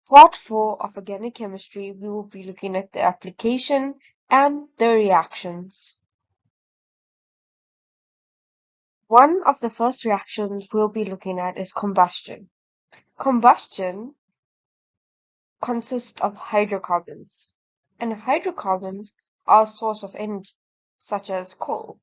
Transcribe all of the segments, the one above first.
Part 4 of organic chemistry, we will be looking at the application and the reactions. One of the first reactions we'll be looking at is combustion. Combustion consists of hydrocarbons, and hydrocarbons are a source of energy, such as coal.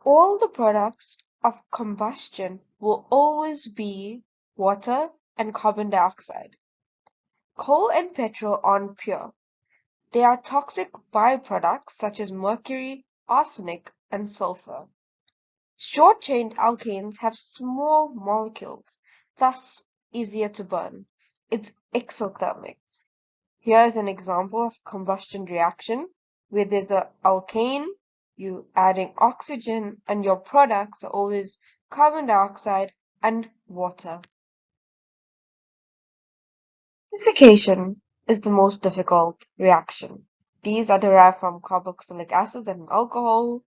All the products of combustion will always be water and carbon dioxide. Coal and petrol aren't pure. They are toxic byproducts such as mercury, arsenic, and sulfur. Short-chain alkanes have small molecules, thus easier to burn. It's exothermic. Here is an example of combustion reaction where there's an alkane, you adding oxygen, and your products are always carbon dioxide and water. Acidification is the most difficult reaction. These are derived from carboxylic acids and alcohol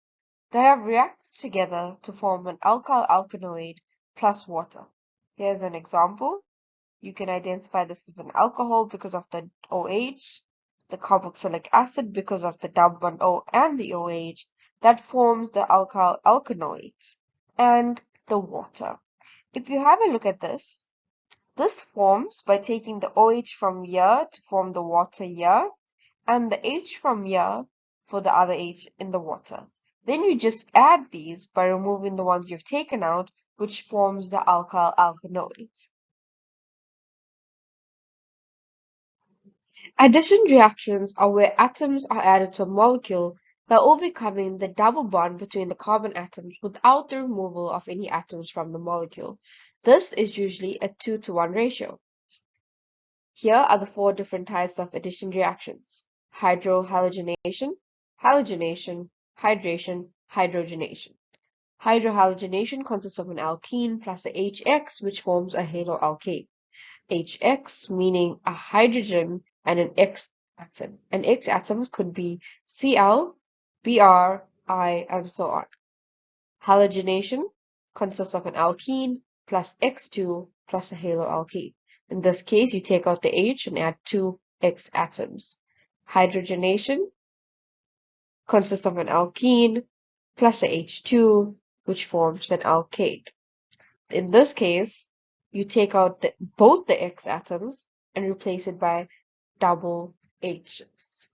that have reacted together to form an alkyl alkanoid plus water. Here's an example. You can identify this as an alcohol because of the OH, the carboxylic acid because of the double bond O and the OH that forms the alkyl alkanoids, and the water. If you have a look at this forms by taking the OH from here to form the water here, and the H from here for the other H in the water. Then you just add these by removing the ones you've taken out, which forms the alkyl alkanoids. Addition reactions are where atoms are added to a molecule by overcoming the double bond between the carbon atoms without the removal of any atoms from the molecule. This is usually a 2-to-1 ratio. Here are the 4 different types of addition reactions: hydrohalogenation, halogenation, hydration, hydrogenation. Hydrohalogenation consists of an alkene plus a HX, which forms a haloalkane. HX meaning a hydrogen and an X atom. An X atom could be Cl, Br, I, and so on. Halogenation consists of an alkene plus X2 plus a haloalkane. In this case, you take out the H and add 2 X atoms. Hydrogenation consists of an alkene plus a H2, which forms an alkane. In this case, you take out both the X atoms and replace it by double H's.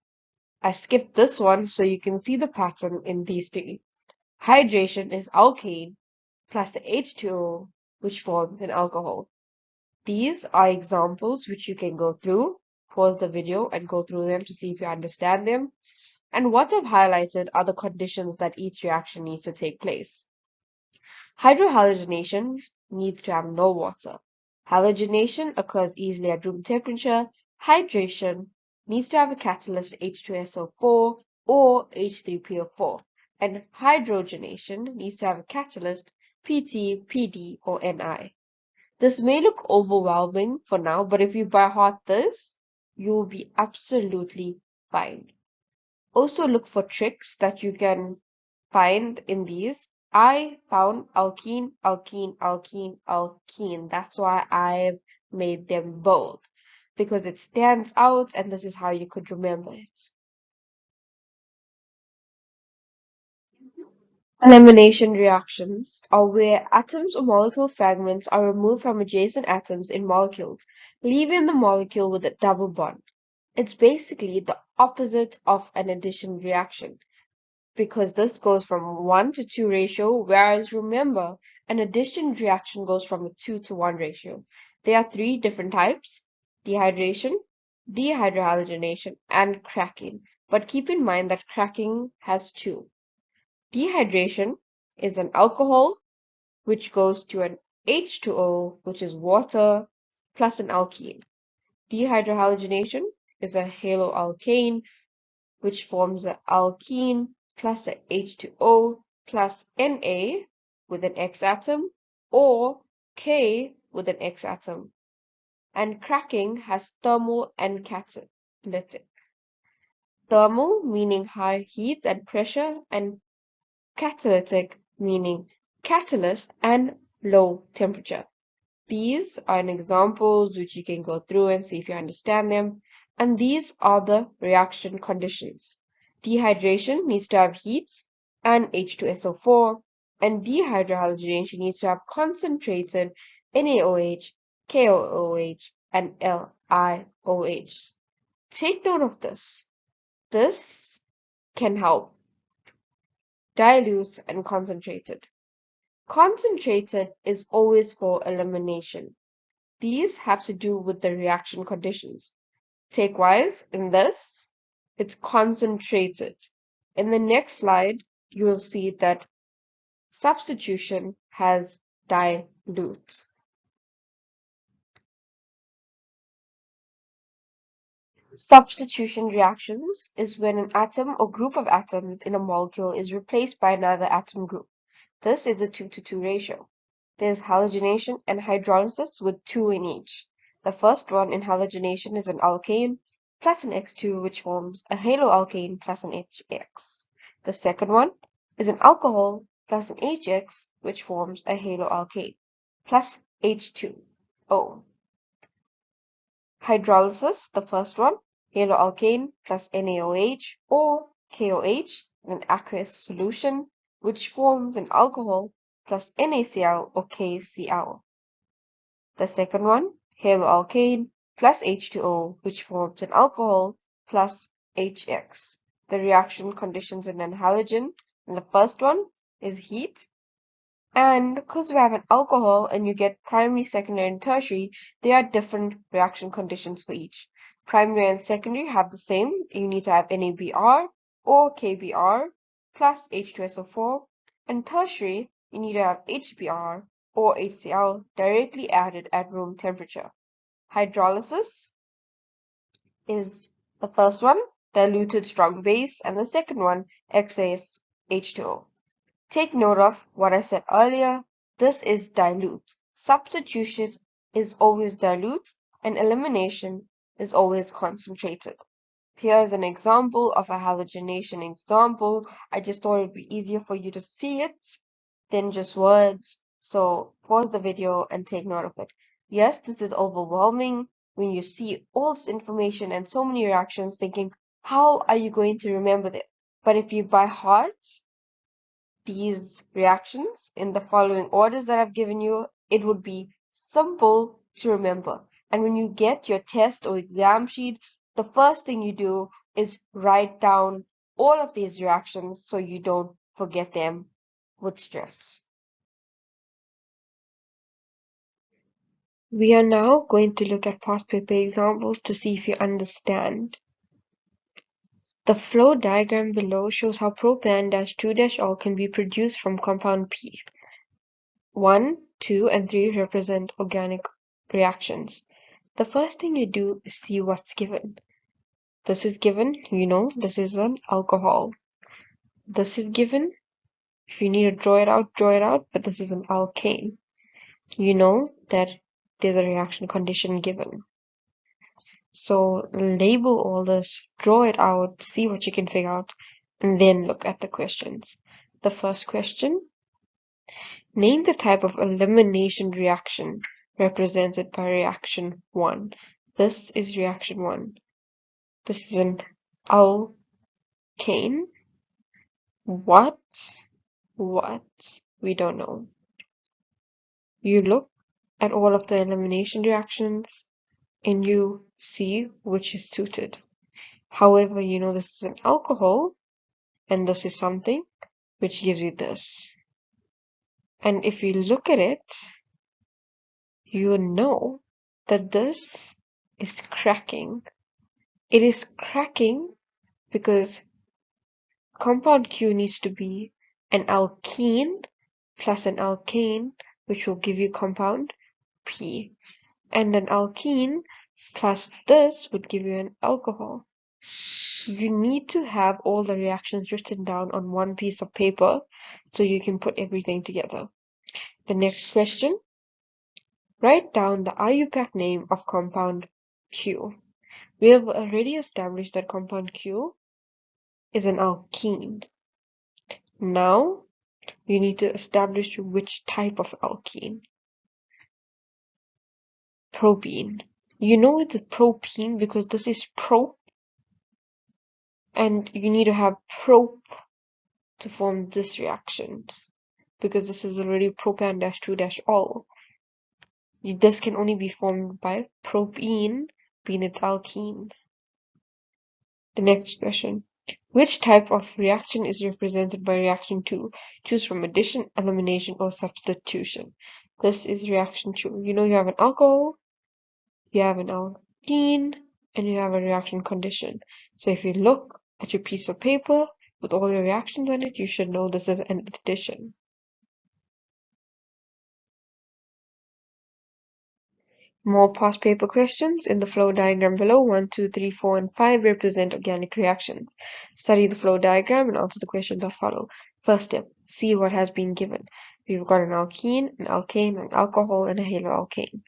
I skipped this one so you can see the pattern in these three. Hydration is alkane plus the H2O, which forms an alcohol. These are examples which you can go through, pause the video and go through them to see if you understand them. And what I've highlighted are the conditions that each reaction needs to take place. Hydrohalogenation needs to have no water. Halogenation occurs easily at room temperature. Hydration needs to have a catalyst H2SO4 or H3PO4. And hydrogenation needs to have a catalyst PT, PD, or Ni. This may look overwhelming for now, but if you by heart this, you will be absolutely fine. Also look for tricks that you can find in these. I found alkene, alkene, alkene, alkene. That's why I've made them bold, because it stands out and this is how you could remember it. Elimination reactions are where atoms or molecule fragments are removed from adjacent atoms in molecules, leaving the molecule with a double bond. It's basically the opposite of an addition reaction, because this goes from 1 to 2 ratio, whereas remember, an addition reaction goes from a 2 to 1 ratio. There are 3 different types: dehydration, dehydrohalogenation, and cracking. But keep in mind that cracking has 2. Dehydration is an alcohol, which goes to an H2O, which is water, plus an alkene. Dehydrohalogenation is a haloalkane, which forms an alkene plus a H2O plus Na with an X atom or K with an X atom. And cracking has thermal and catalytic. Thermal meaning high heat and pressure, and catalytic meaning catalyst and low temperature. These are an examples which you can go through and see if you understand them. And these are the reaction conditions. Dehydration needs to have heat and H2SO4, and dehydrohalogenation needs to have concentrated NaOH, KOOH, and LiOH. Take note of this. This can help. Dilute and concentrated. Concentrated is always for elimination. These have to do with the reaction conditions. Take-wise, in this, it's concentrated. In the next slide, you will see that substitution has dilute. Substitution reactions is when an atom or group of atoms in a molecule is replaced by another atom group. This is a 2-to-2 ratio. There's halogenation and hydrolysis with 2 in each. The first one in halogenation is an alkane plus an X2, which forms a haloalkane plus an HX. The second one is an alcohol plus an HX, which forms a haloalkane plus H2O. Hydrolysis, the first one, haloalkane plus NaOH or KOH in an aqueous solution, which forms an alcohol plus NaCl or KCl. The second one, haloalkane plus H2O, which forms an alcohol plus HX. The reaction conditions in an halogen, and the first one is heat. And because we have an alcohol and you get primary, secondary, and tertiary, there are different reaction conditions for each. Primary and secondary have the same. You need to have NABr or KBr plus H2SO4. And tertiary, you need to have HBr or HCl directly added at room temperature. Hydrolysis is the first one, diluted strong base, and the second one, excess H2O. Take note of what I said earlier. This is dilute. Substitution is always dilute and elimination is always concentrated. Here's an example of a halogenation example. I just thought it would be easier for you to see it than just words. So pause the video and take note of it. Yes, this is overwhelming when you see all this information and so many reactions thinking, how are you going to remember that? But if you by heart these reactions in the following orders that I've given you, it would be simple to remember. And when you get your test or exam sheet, the first thing you do is write down all of these reactions so you don't forget them with stress. We are now going to look at past paper examples to see if you understand. The flow diagram below shows how propan-2-ol can be produced from compound P. 1, 2, and 3 represent organic reactions. The first thing you do is see what's given. This is given, you know, this is an alcohol. This is given. If you need to draw it out, but this is an alkane. You know that there's a reaction condition given. So label all this, draw it out, see what you can figure out, and then look at the questions. The first question, name the type of elimination reaction represented by reaction 1. This is reaction 1. This is an alkane. What? We don't know. You look at all of the elimination reactions and you see which is suited. However, you know this is an alcohol and this is something which gives you this. And if you look at it, you know that this is cracking. It is cracking because compound Q needs to be an alkene plus an alkane, which will give you compound P. And an alkene plus this would give you an alcohol. You need to have all the reactions written down on one piece of paper so you can put everything together. The next question, write down the IUPAC name of compound Q. We have already established that compound Q is an alkene. Now, you need to establish which type of alkene. propene. You know it's a propene because this is prop, and you need to have prop to form this reaction because this is already propan-2-ol. This can only be formed by propene being its alkene. The next question. Which type of reaction is represented by reaction 2? Choose from addition, elimination, or substitution. This is reaction 2. You know you have an alcohol, you have an alkene, and you have a reaction condition. So if you look at your piece of paper with all your reactions on it, you should know this is an addition. More past paper questions in the flow diagram below. 1, 2, 3, 4, and 5 represent organic reactions. Study the flow diagram and answer the questions that follow. First step, see what has been given. We've got an alkene, an alkane, an alcohol, and a haloalkane.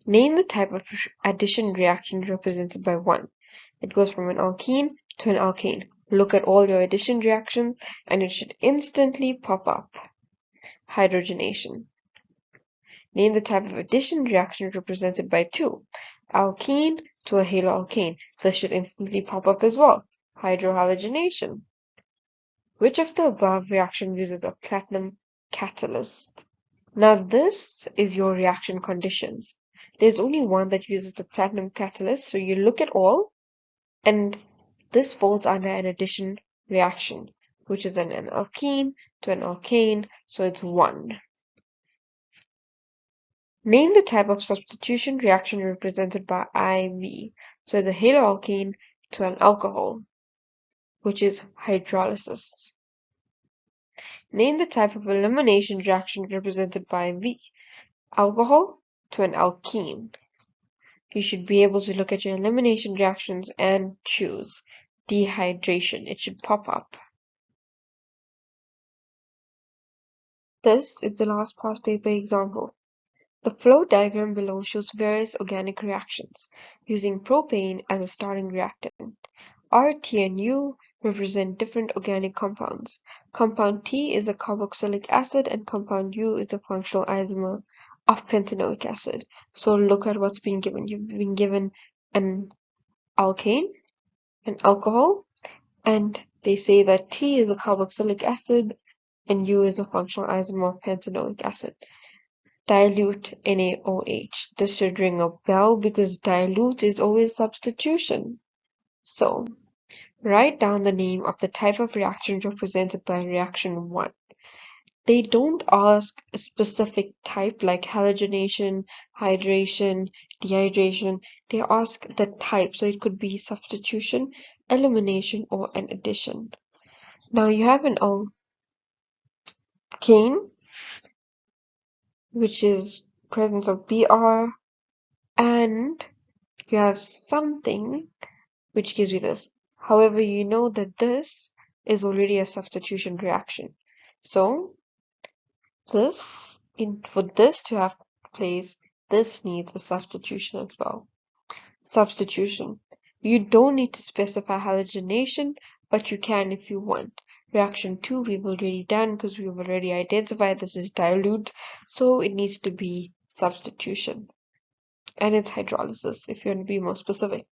Name the type of addition reaction represented by 1. It goes from an alkene to an alkane. Look at all your addition reactions and it should instantly pop up. Hydrogenation. Name the type of addition reaction represented by 2. Alkene to a haloalkane. This should instantly pop up as well. Hydrohalogenation. Which of the above reaction uses a platinum catalyst? Now this is your reaction conditions. There's only one that uses a platinum catalyst, so you look at all, and this falls under an addition reaction, which is an alkene to an alkane, so it's 1. Name the type of substitution reaction represented by IV. So the haloalkane to an alcohol, which is hydrolysis. Name the type of elimination reaction represented by V. Alcohol to an alkene. You should be able to look at your elimination reactions and choose dehydration. It should pop up. This is the last past paper example. The flow diagram below shows various organic reactions, using propane as a starting reactant. R, T, and U represent different organic compounds. Compound T is a carboxylic acid and compound U is a functional isomer of pentanoic acid. So look at what's been given. You've been given an alkane, an alcohol, and they say that T is a carboxylic acid and U is a functional isomer of pentanoic acid. Dilute NaOH. This should ring a bell because dilute is always substitution. So, write down the name of the type of reaction represented by reaction 1. They don't ask a specific type like halogenation, hydration, dehydration. They ask the type, so it could be substitution, elimination, or an addition. Now you have an alkane, which is presence of Br, and you have something which gives you this. However, you know that this is already a substitution reaction. So for this to have place, this needs a substitution as well. Substitution. You don't need to specify halogenation, but you can if you want. Reaction 2 we've already done because we've already identified this is dilute, so it needs to be substitution. And it's hydrolysis if you want to be more specific.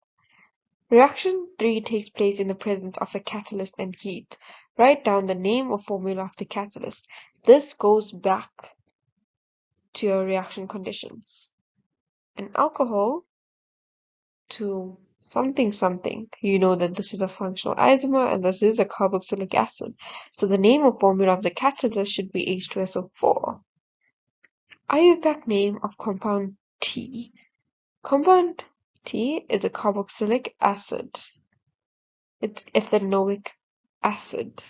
Reaction 3 takes place in the presence of a catalyst and heat. Write down the name or formula of the catalyst. This goes back to your reaction conditions. An alcohol to something something. You know that this is a functional isomer and this is a carboxylic acid. So the name or formula of the catalyst should be H2SO4. IUPAC name of compound T. Compound T is a carboxylic acid. It's ethanoic acid.